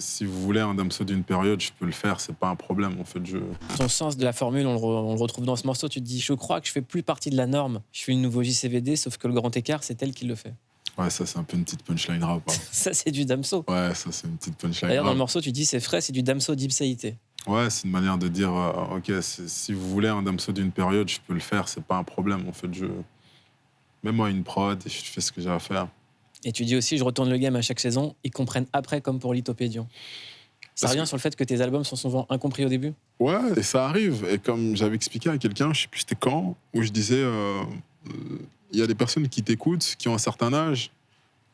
Si vous voulez un Damso d'une période, je peux le faire, c'est pas un problème en fait. Ton sens de la formule, on le retrouve dans ce morceau. Tu te dis, je crois que je fais plus partie de la norme. Je fais une nouveau JCVD, sauf que le grand écart, c'est elle qui le fait. Ouais, ça c'est un peu une petite punchline rap. Hein. Ça, c'est du Damso. Ouais, ça c'est une petite punchline D'ailleurs, rap. dans le morceau, tu dis, c'est frais, c'est du Damso d'Ipséité. Ouais, c'est une manière de dire, ok, si vous voulez un Damso d'une période, je peux le faire, c'est pas un problème en fait. Mets-moi une prod et je fais ce que j'ai à faire. Et tu dis aussi, je retourne le game à chaque saison, ils comprennent après comme pour Lithopédion. Ça revient sur le fait que tes albums sont souvent incompris au début? Ouais, et ça arrive. Et comme j'avais expliqué à quelqu'un, je sais plus c'était quand, où je disais, il y a des personnes qui t'écoutent, qui ont un certain âge.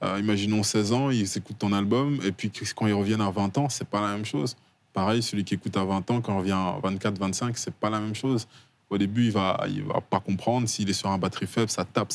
Imaginons 16 ans, ils écoutent ton album, et puis quand ils reviennent à 20 ans, c'est pas la même chose. Pareil, celui qui écoute à 20 ans, quand il revient à 24, 25, c'est pas la même chose. Au début, il va pas comprendre. S'il est sur un batterie faible, ça tape.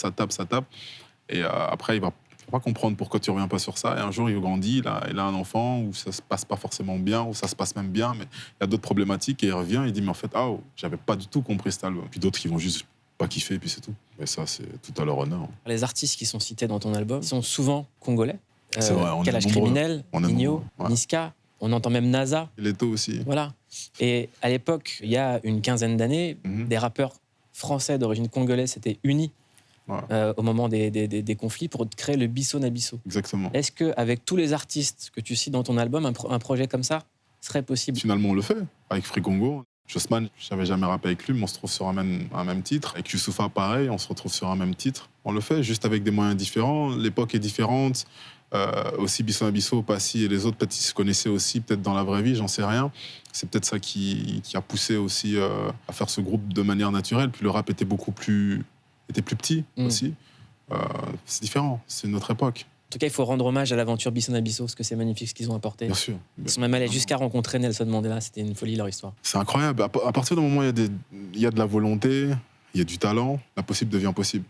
Et après, il va pas comprendre pourquoi tu reviens pas sur ça. Et un jour, il grandit, il a un enfant où ça se passe pas forcément bien, où ça se passe même bien, mais il y a d'autres problématiques. Et il revient, il dit, mais en fait, j'avais pas du tout compris cet album. Puis d'autres qui vont juste pas kiffer, puis c'est tout. Mais ça, c'est tout à leur honneur. Les artistes qui sont cités dans ton album sont souvent congolais. C'est vrai, on est Kalash nombreux. Criminel, On est Nino, nombreux, ouais. Niska. On entend même NASA. Leto aussi. Voilà. Et à l'époque, il y a une quinzaine d'années, des rappeurs français d'origine congolaise s'étaient unis au moment des conflits pour créer le Bisso na Bisso. Exactement. Est-ce qu'avec tous les artistes que tu cites dans ton album, un projet comme ça serait possible? Finalement, on le fait avec Free Congo. Jossman, je n'avais jamais rappé avec lui, mais on se trouve sur un même titre. Avec Youssoupha, pareil, on se retrouve sur un même titre. On le fait juste avec des moyens différents. L'époque est différente. Aussi Bisso na Bisso, Passy et les autres, peut-être ils se connaissaient aussi, peut-être dans la vraie vie, j'en sais rien. C'est peut-être ça qui a poussé aussi à faire ce groupe de manière naturelle. Puis le rap était plus petit aussi. C'est différent, c'est une autre époque. En tout cas, il faut rendre hommage à l'aventure Bisso na Bisso, parce que c'est magnifique ce qu'ils ont apporté. Bien sûr. Ils sont même allés jusqu'à rencontrer Nelson Mandela. C'était une folie, leur histoire. C'est incroyable. À partir du moment où il y a de la volonté, il y a du talent, l'impossible devient possible.